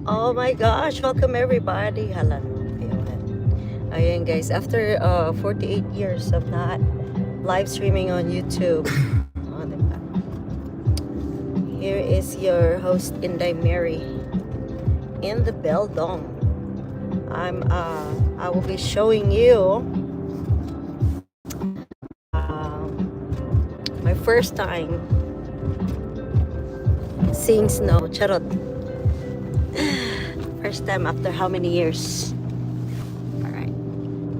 Oh my gosh, welcome everybody. Hala, ayan guys, after 48 years of not live streaming on YouTube. Oh, diba? Here is your host Inday Mary in the Beldong. I will be showing you my first time seeing snow. Charot. First time after how many years? Alright.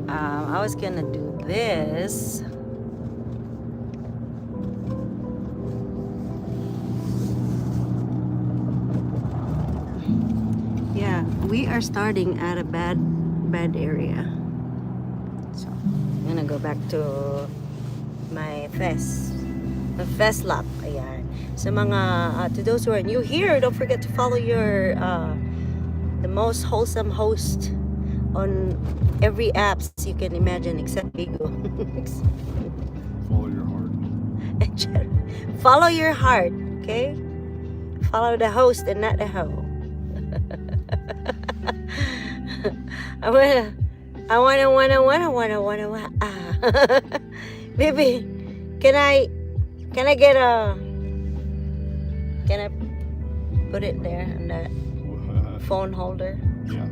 I was gonna do this. Yeah, we are starting at a bad area. So I'm gonna go back to my fest lap. Ayan. Sa mga to those who are new here, don't forget to follow your the most wholesome host on every apps you can imagine except Bigo. Follow your heart. Follow your heart, okay? Follow the host and not the hoe. Baby, can I get a, can I put it there on that phone holder? Yeah.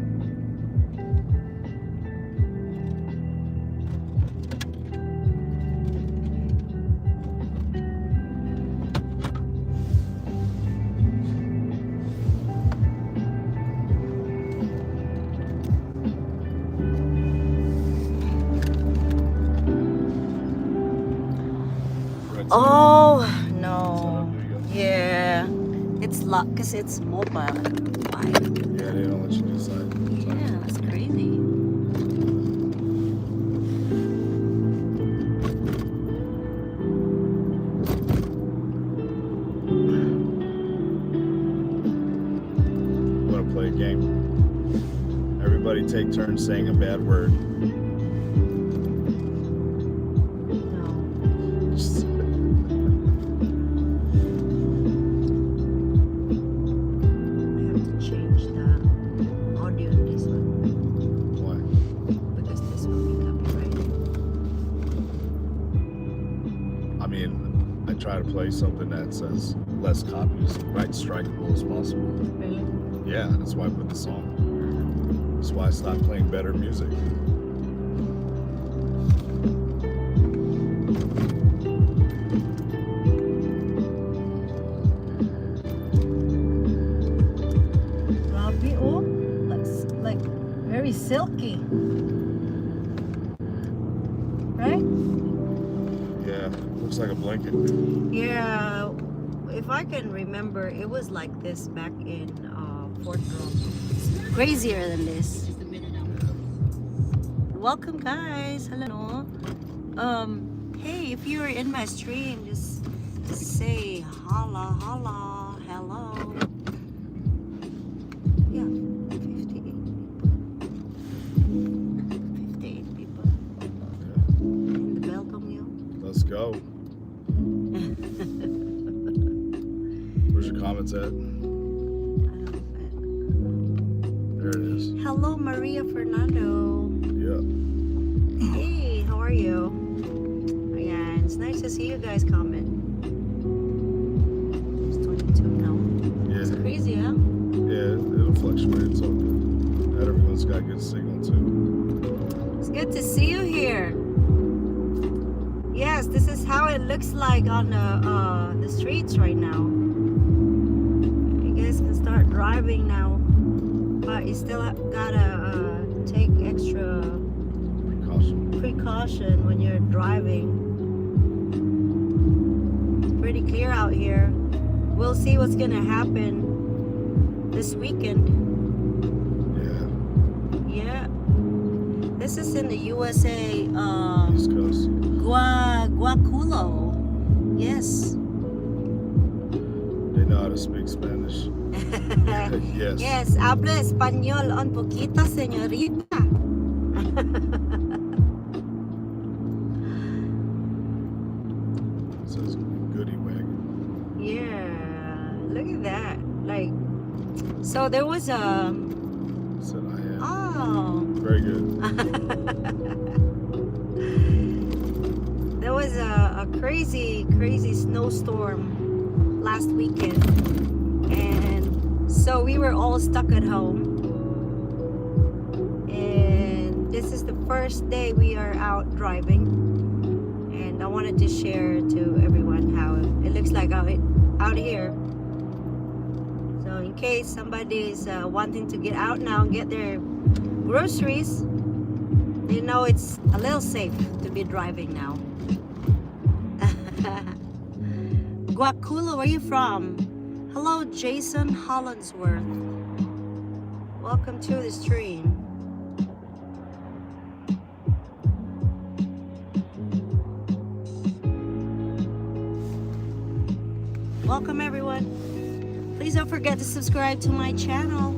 Oh no. Yeah. It's locked because it's mobile. Why? Yeah, they don't let you inside. Yeah, that's crazy. Want to play a game? Everybody take turns saying a bad word. Try to play something that's as less copies, right, strikeable as possible. Really? Yeah, that's why I put the song. That's why I stopped playing better music. Grabe, oh, looks like very silky, right? Yeah, looks like a blanket. Yeah, if I can remember, it was like this back in Fort Drum. It's crazier than this. Welcome, guys. Hello. Hey, if you're in my stream, just say holla, holla, hello. Yeah, 58 people. In the Belcom, you. Let's go. Where's your comments at? There it is. Hello, Maria Fernando. Yeah. Hey, how are you? Ayan, it's nice to see you guys comment. It's 22 now. Yeah. It's crazy, huh? Yeah, it'll fluctuate. It's all good. Not everyone's got good signal too. It's good to see you here. Yes, this is how it looks like on the streets right now. You guys can start driving now, but you still gotta take extra precaution when you're driving. It's pretty clear out here. We'll see what's gonna happen this weekend. Yeah. This is in the USA. East Coast. Guaculo. Yes. They know how to speak Spanish. Yes. Yes, habla español un poquito, señorita. It says goodie wagon. Yeah, look at that. Like So there was a. Said I am. Oh. Very good. There was a crazy snowstorm last weekend, and so we were all stuck at home. And this is the first day we are out driving, and I wanted to share to everyone how it looks like out here. So in case somebody is wanting to get out now and get their groceries, they know it's a little safe to be driving now. Guaculo, where are you from? Hello, Jason Hollandsworth. Welcome to the stream. Welcome, everyone. Please don't forget to subscribe to my channel.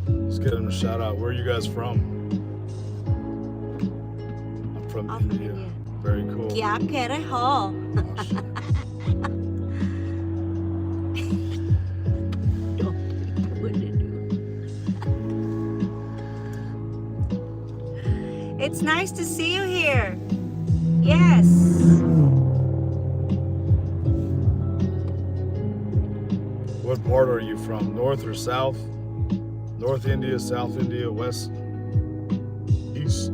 Let's get them a shout out. Where are you guys from? I'm from India. Very cool. Kya keh rahe ho? It's nice to see you here. Yes. What part are you from? North or south? North India, South India, West, East?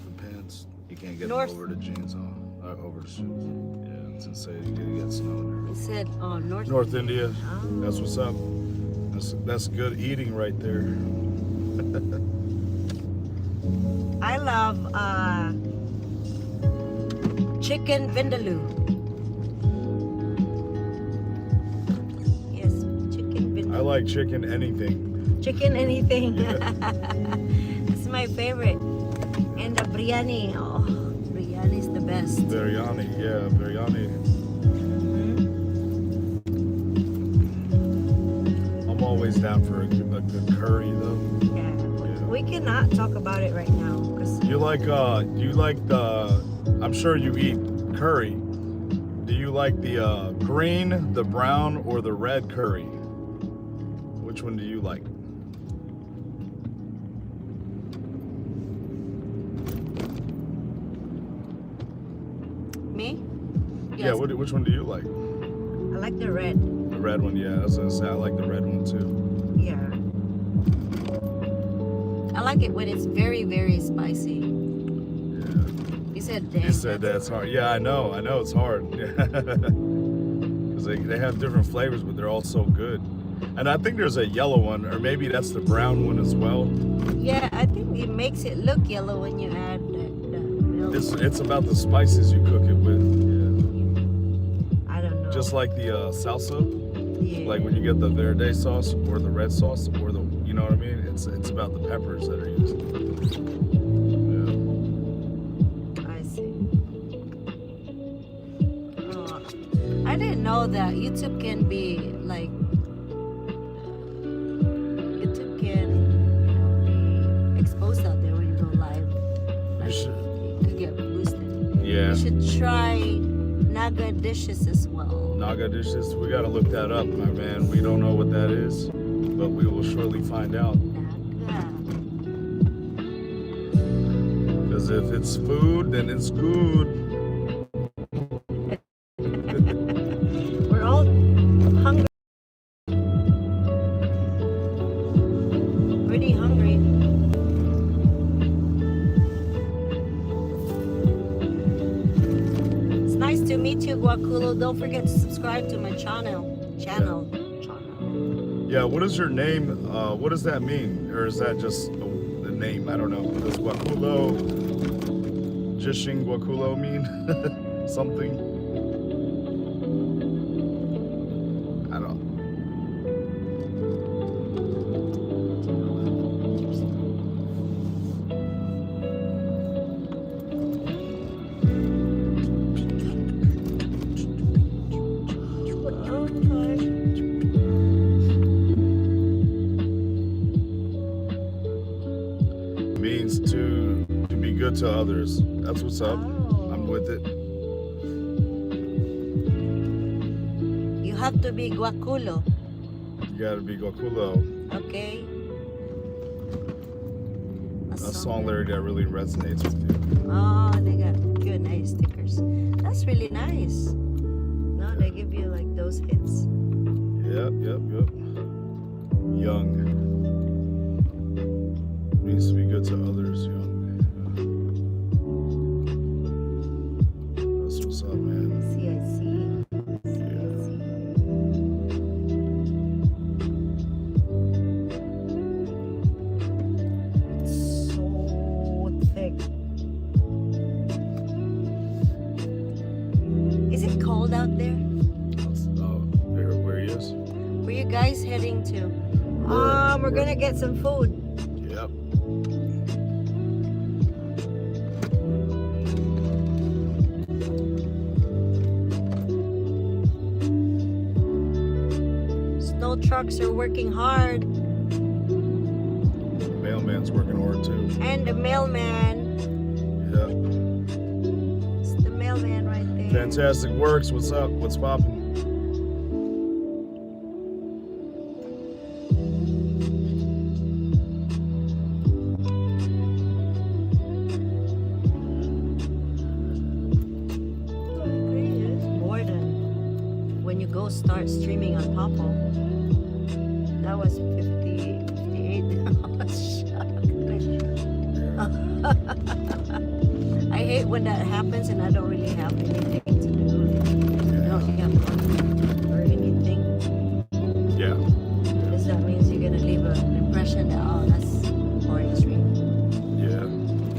The pants, you can't get North. them over the jeans, huh? Over the shoes. Yeah, it's insane. You gotta get snow there. It said, oh, North India. Oh. That's what's up. That's good eating right there. I love chicken vindaloo. Yes, chicken vindaloo. I like chicken anything. Chicken anything. Yeah. It's my favorite. And the biryani. Oh, biryani is the best. Biryani, yeah, biryani. I'm always down for a good curry though. Yeah. We cannot talk about it right now because You like the, I'm sure you eat curry. Do you like the green, the brown, or the red curry? Which one do you like? me. Yeah, Yes. which one do you like? I like the red. The red one, yeah. I was gonna say I like the red one too. Yeah. I like it when it's very, very spicy. Yeah. You said You dang. said that's hard. Yeah, I know it's hard. Because they have different flavors, but they're all so good. And I think there's a yellow one, or maybe that's the brown one as well. Yeah, I think it makes it look yellow when you add the milk. It's about the spices you cook it with. I don't know. Just like the salsa, yeah. like when you get the verde sauce or the red sauce or the, you know what I mean? It's about the peppers that are used. Yeah. I see. Oh, I didn't know that YouTube can be like YouTube can be exposed out there when you go live. You should. It could get boosted. Yeah. You should try Naga dishes as well. Naga dishes, we gotta look that up, my man. We don't know what that is, but we will surely find out. Naga. Because if it's food, then it's good. We're all hungry. Pretty hungry. It's nice to meet you, Guaculo. Don't forget to subscribe to my channel. Yeah, what is your name? What does that mean? Or is that just the name? I don't know. Does Guaculo, Jishing Guaculo mean something? I don't know. means to be good to others. That's what's up. Oh. I'm with it. You have to be guaculo. You gotta be gokulo. Okay. A song lyric that really resonates with you. Oh, they got good, nice stickers. That's really nice. No, they give you like those hits. Yep. Young. Means to be good to others, young. That's what's up, man. I see. So thick. Is it cold out there? Where he is? Where you guys heading to? We're gonna get some food. Yep. Snow trucks are working hard. Mailman's working hard too. And the mailman. Yep. It's the mailman right there. Fantastic works. What's up? What's poppin'? More than when you go start streaming on Papo. That was 58. I was shocked. I hate when that happens and I don't really have anything to do. I don't have money or anything. Yeah. Because that means you're gonna leave an impression that, oh, that's boring stream. Yeah.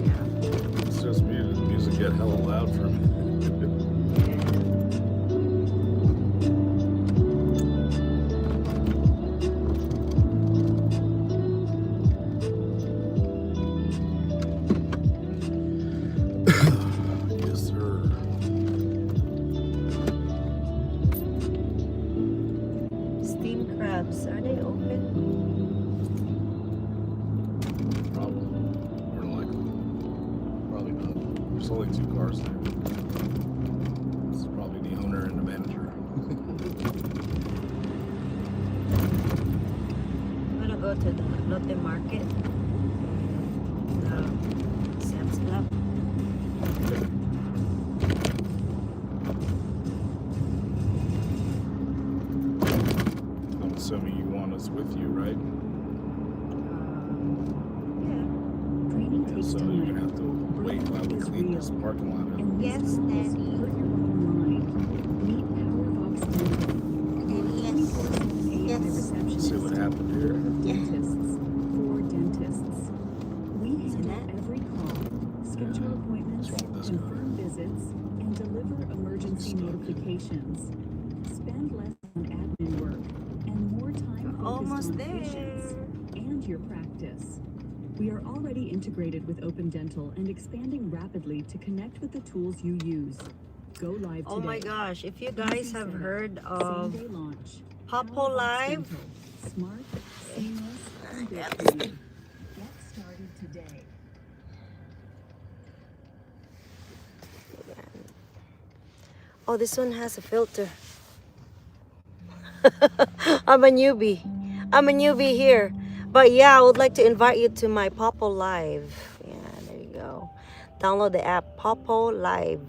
Yeah. It's just music. Music get hella loud for me. Yes, sir. Steam crabs, are they open? Probably. More than likely. Probably not. There's only 2 cars there. It's probably the owner and the manager. I'm gonna go to the Lotte Market. Sam's Club. I'm assuming you want us with you, right? Yeah. Training Yeah, takes so you're time. gonna have to wait while we clean this parking lot up. And Yes, this Daddy. put your bottom line. Meet PowerVox Yes. receptionists. See what happened here. Dentists. For dentists. We See handle that? every call, schedule appointments, What's wrong with this confirm visits, and deliver emergency Stuck. notifications. Spend less on admin work and more time focused Almost on there. patients and your practice. We are already integrated with Open Dental and expanding rapidly to connect with the tools you use. Go live today. Oh my gosh, if you guys have heard of Same-day launch. Papo PowerVox Live, Dental. Smart, seamless, and good Yeah. for you. Get started today. oh, this one has a filter. I'm a newbie. I'm a newbie here. But yeah, I would like to invite you to my Papo Live. Yeah, there you go. Download the app Papo Live.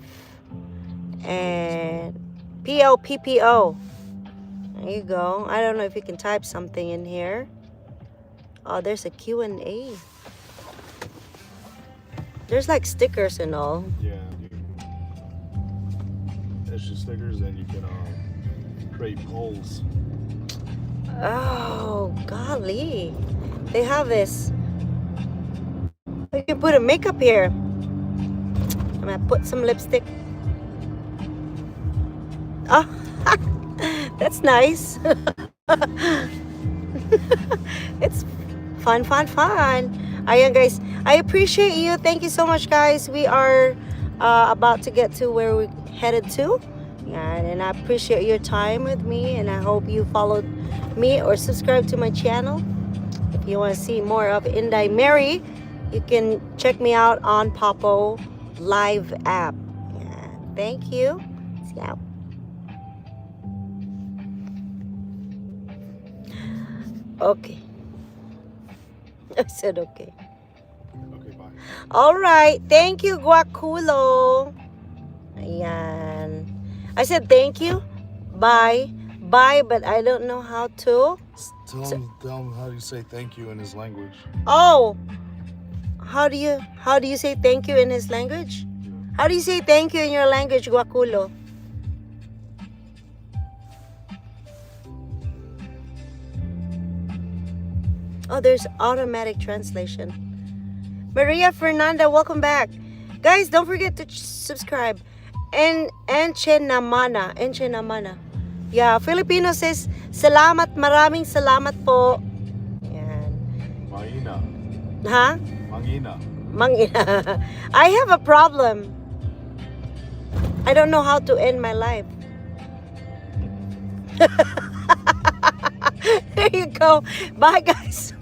And POPPO. There you go. I don't know if you can type something in here. Oh, there's a Q&A. There's like stickers and all. Yeah, there's your stickers, and you can create polls. Oh, golly. They have this. You can put a makeup here. I'm gonna put some lipstick. Oh, that's nice. It's fun. Ayan guys, I appreciate you. Thank you so much guys. We are about to get to where we're headed to. Yeah, and I appreciate your time with me, and I hope you followed me or subscribe to my channel. If you want to see more of Inday Mary, you can check me out on Popo Live app. Yeah, thank you. Yeah. Okay. I said okay. Okay, bye. All right. Thank you, Guaculo. Ayan. I said thank you. Bye. Bye, but I don't know how to. Tell him how you say thank you in his language. Oh, how do you say thank you in his language? How do you say thank you in your language, Guaculo? Oh, there's automatic translation. Maria Fernanda, welcome back. Guys, don't forget to subscribe. And Enchenamana. Yeah, Filipino says, salamat, maraming salamat po. Yan. Maina. Ha? Mangina. I have a problem. I don't know how to end my life. There you go. Bye, guys.